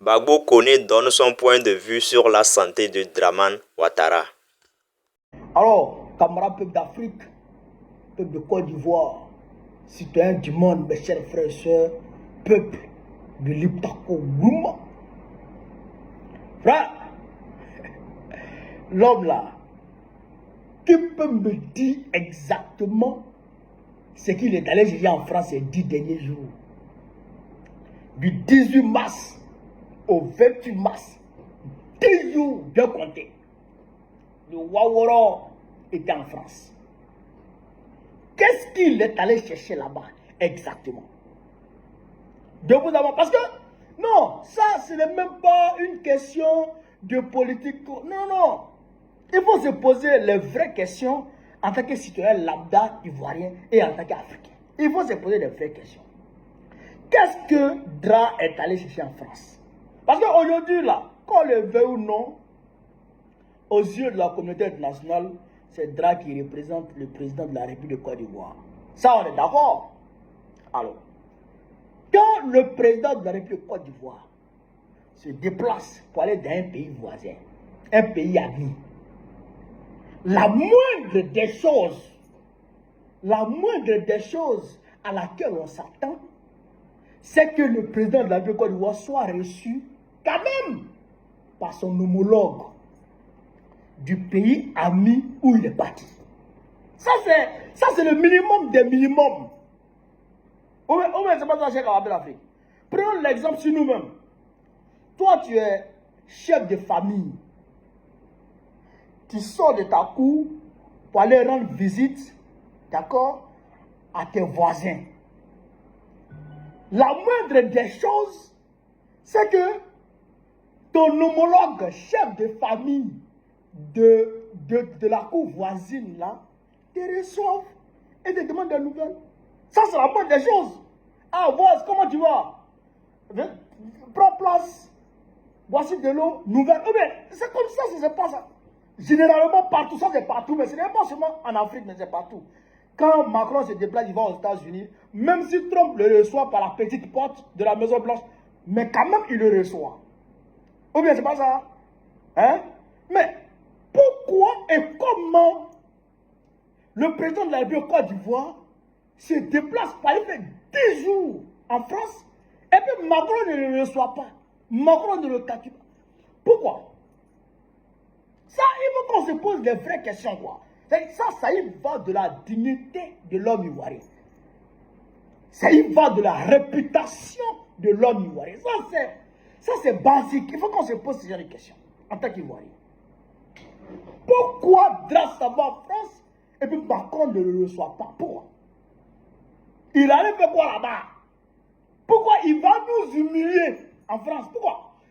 Gbagbo Kone donne son point de vue sur la santé de Dramane Ouattara. Alors, camarades peuple d'Afrique, peuple de Côte d'Ivoire, citoyens du monde, mes chers frères et sœurs, peuple de l'Iptako Gouma. Frère, l'homme là, qui peut me dire exactement ce qu'il est allé chercher en France ces 10 derniers jours? Du 18 mars au 28 mars, 10 jours de compter. Le Waworo était en France. Qu'est-ce qu'il est allé chercher là-bas exactement? De vous avoir, parce que non, ça ce n'est même pas une question de politique. Non, non. Il faut se poser les vraies questions en tant que citoyen lambda ivoirien et en tant qu'Africain. Il faut se poser les vraies questions. Qu'est-ce que Dra est allé chercher en France? Parce qu'aujourd'hui, là, qu'on le veuille ou non, aux yeux de la communauté internationale, c'est Dra qui représente le président de la République de Côte d'Ivoire. Ça, on est d'accord. Alors, quand le président de la République de Côte d'Ivoire se déplace pour aller dans un pays voisin, un pays ami, la moindre des choses à laquelle on s'attend, c'est que le président de la République de Côte d'Ivoire soit reçu quand même par son homologue du pays ami où il est parti. Ça c'est le minimum des minimums. C'est pas ça, Cheikh Abdelafrique. Prenons l'exemple sur nous-mêmes. Toi, tu es chef de famille. Tu sors de ta cour pour aller rendre visite, d'accord, à tes voisins. La moindre des choses, c'est que ton homologue chef de famille de la cour voisine là, te reçoivent et te demandent des nouvelles. Ça, c'est la moindre des choses. Ah, voici comment tu vas. Prends place. Voici de l'eau nouvelle. C'est comme ça, c'est pas ça. Généralement, partout, ça c'est partout, mais ce n'est pas seulement en Afrique, mais c'est partout. Quand Macron se déplace, il va aux États-Unis, même si Trump le reçoit par la petite porte de la Maison Blanche, mais quand même il le reçoit. Ou bien c'est pas ça? Hein? Mais pourquoi et comment le président de la République de Côte d'Ivoire se déplace pour aller faire 10 jours en France et puis Macron ne le reçoit pas? Macron ne le capture pas. Pourquoi? Ça, il faut qu'on se pose des vraies questions, quoi. Ça y va de la dignité de l'homme ivoirien. Ça y va de la réputation de l'homme ivoirien. Ça, c'est basique. Il faut qu'on se pose ce genre de questions en tant qu'Ivoirien. Pourquoi Dra va en France et puis Macron ne le reçoit pas? Pourquoi? Il allait faire quoi là-bas? Pourquoi il va nous humilier en France?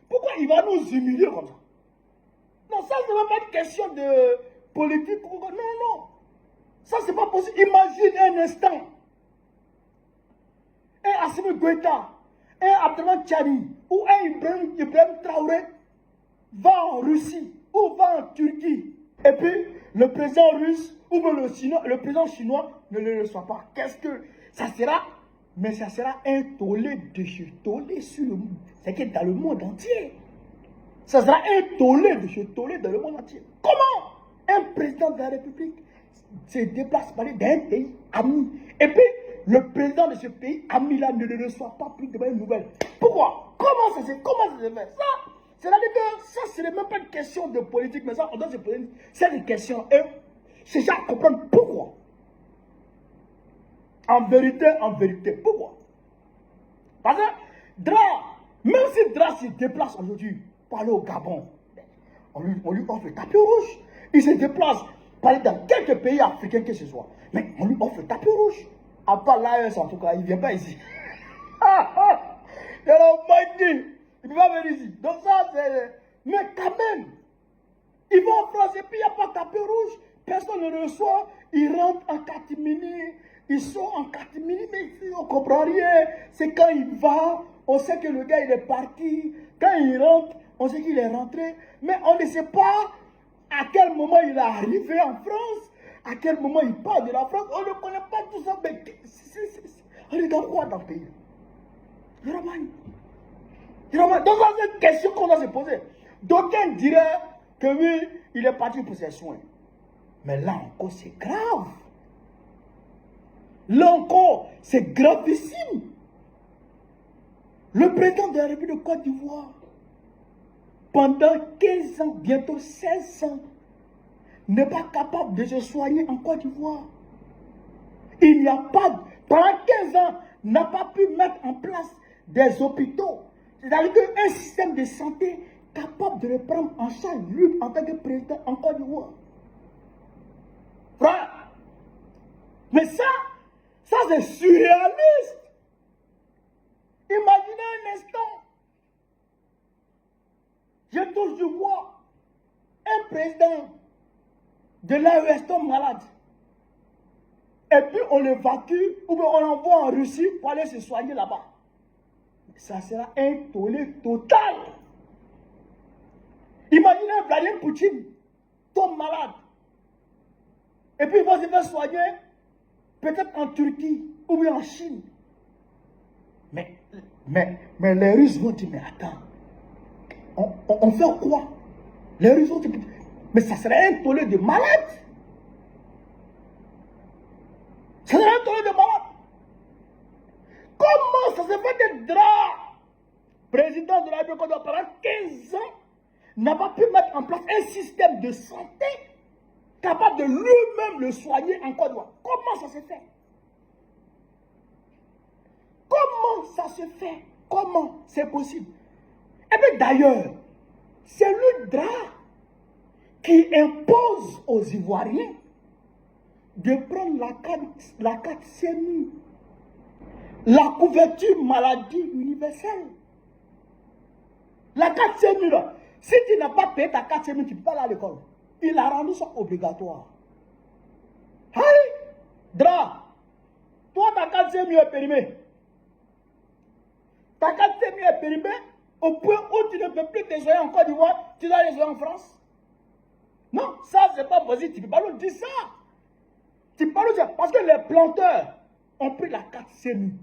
Pourquoi il va nous humilier comme ça? Non, ça, ce n'est même pas une question de politique. Non, non. Ça, c'est pas possible. Imagine un instant. Un Assimi Goïta, un Abdelman Tchani ou un Ibrahim Traoré va en Russie ou va en Turquie. Et puis, le président russe ou le président chinois ne le reçoit pas. Qu'est-ce que ça sera? Mais ça sera un tollé de chez tollé sur le monde. C'est que dans le monde entier. Ça sera un tollé de chez tollé dans le monde entier. Comment un président de la République se déplace pour aller dans un pays ami et puis le président de ce pays ami-là ne le reçoit pas plus de nouvelles? Pourquoi? Comment ça se fait? Ça, c'est-à-dire que ça, ce n'est même pas une question de politique, mais ça, on doit se poser cette question et chercher à comprendre pourquoi. En vérité, pourquoi? Parce que Dra, même si Dra se déplace aujourd'hui pour aller au Gabon, on lui offre le tapis rouge. Il se déplace pour aller dans quelques pays africains que ce soit. Mais on lui offre le tapis rouge. À part l'AES en tout cas, il ne vient pas ici. Il ne peut pas venir ici. Donc ça, c'est... Mais quand même, il va en France et puis il n'y a pas de tapis rouge. Personne ne le reçoit. Il rentre en catimini. Il sort en catimini, mais ici, on ne comprend rien. C'est quand il va, on sait que le gars, il est parti. Quand il rentre, on sait qu'il est rentré. Mais on ne sait pas à quel moment il est arrivé en France, à quel moment il part de la France. On ne connaît pas tout ça. Mais on est dans quoi dans le pays? Donc, c'est une question qu'on doit se poser. D'aucuns diraient que oui, il est parti pour ses soins. Mais là encore, c'est grave. Là encore, c'est gravissime. Le président de la République de Côte d'Ivoire, pendant 15 ans, bientôt 16 ans, n'est pas capable de se soigner en Côte d'Ivoire. Il n'y a pas, pendant 15 ans, n'a pas pu mettre en place des hôpitaux. C'est-à-dire un système de santé capable de le prendre en charge, lui, en tant que président en Côte d'Ivoire. Frère, mais ça c'est surréaliste. Imaginez un instant. Je touche du bois. Un président de l'AES tombe malade. Et puis on l'évacue ou bien on l'envoie en Russie pour aller se soigner là-bas. Ça sera un tollé total. Imaginez Vladimir Poutine tombe malade. Et puis il va se faire soigner peut-être en Turquie ou bien en Chine. Mais les Russes vont dire, mais attends, on fait quoi? Les Russes vont dire, mais ça serait un tollé de malade. Ça serait un tollé de malade. Comment ça se fait d'être Dra, président de la République pendant 15 ans, n'a pas pu mettre en place un système de santé capable de lui-même le soigner en Côte d'Ivoire? Comment ça se fait? Comment ça se fait? Comment c'est possible? Et bien d'ailleurs, c'est le Dra qui impose aux Ivoiriens de prendre la 4CMU, la couverture maladie universelle. La 4CMU, là, si tu n'as pas payé ta 4CMU, tu ne peux pas aller à l'école. Il a rendu ça obligatoire. Allez, Dra, toi ta 4CMU est périmée. Ta 4CMU est périmée au point où tu ne peux plus te soigner en Côte d'Ivoire, tu dois aller soigner en France. Non, ça c'est pas possible, tu ne peux pas nous dire ça. Tu parles de ça parce que les planteurs ont pris la 4CMU.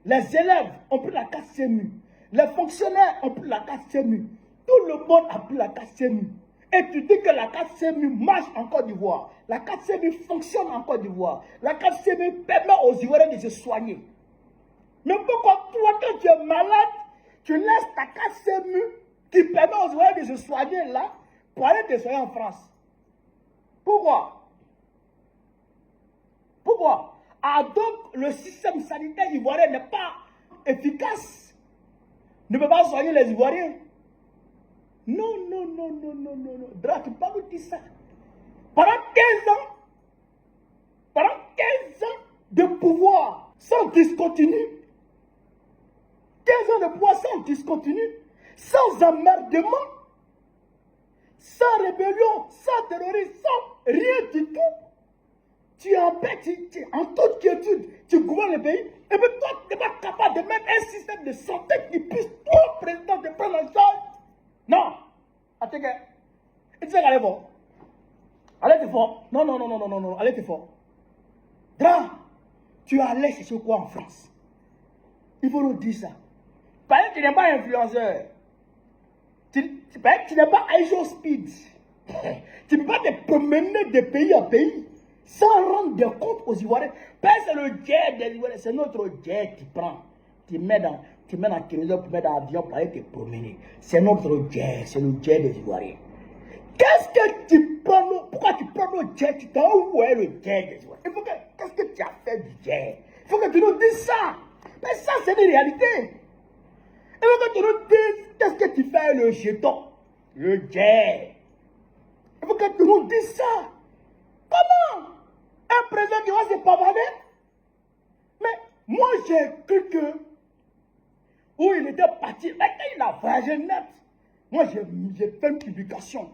Les élèves ont pris la 4CMU. Les fonctionnaires ont pris la 4CMU. Tout le monde a pris la 4CMU. Et tu dis que la 4CMU marche en Côte d'Ivoire. La 4CMU fonctionne en Côte d'Ivoire. La 4CMU permet aux Ivoiriens de se soigner. Mais pourquoi toi, quand tu es malade, tu laisses ta 4CMU qui permet aux Ivoiriens de se soigner là pour aller te soigner en France? Pourquoi? Pourquoi? Ah donc le système sanitaire ivoirien n'est pas efficace, ne peut pas soigner les Ivoiriens. Non. Dra, tu ne peux pas nous dire ça. Pendant 15 ans de pouvoir sans discontinu, 15 ans de pouvoir sans discontinu, sans emmerdement, sans rébellion, sans terrorisme, sans rien du tout. Tu es en paix, tu es en toute quiétude, tu gouvernes le pays, et puis toi, tu n'es pas capable de mettre un système de santé qui puisse, toi, président, te prendre en charge. Non. Attends, et tu sais qu'elle est fort. Allez, t'es fort. Non, allez, t'es fort. Dra, tu es allé chercher quoi en France? Il faut nous dire ça. Parce que tu n'es pas influenceur. Tu n'es pas ISO Speed. Tu ne peux pas te promener de pays en pays sans rendre des comptes aux Ivoiriens. Parce que c'est le jet des Ivoiriens, c'est notre jet qui prend. Tu mets dans kérosène pour mettre dans l'avion pour aller te promener. C'est notre jet, c'est le jet des Ivoiriens. Qu'est-ce que tu prends? Pourquoi tu prends le jet? Tu t'as envoyé le jet des Ivoiriens. Qu'est-ce que tu as fait du jet? Il faut que tu nous dises ça. Mais ça, c'est une réalité. Il faut que tu nous dises qu'est-ce que tu fais le jeton, le jet. Il faut que tu nous dises ça. Comment un président qui va se pavaner? Mais moi, j'ai cru que où il était parti, là, il a voyagé net. Moi, j'ai fait une publication.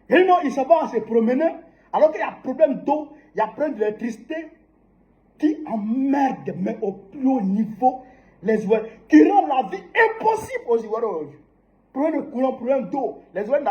Et non, il s'en va se promener, alors qu'il y a un problème d'eau, il y a un problème d'électricité qui emmerde, mais au plus haut niveau, les Ivoiriens, qui rend la vie impossible aux Ivoiriens aujourd'hui. Problème de courant, problème d'eau. Les Ivoiriens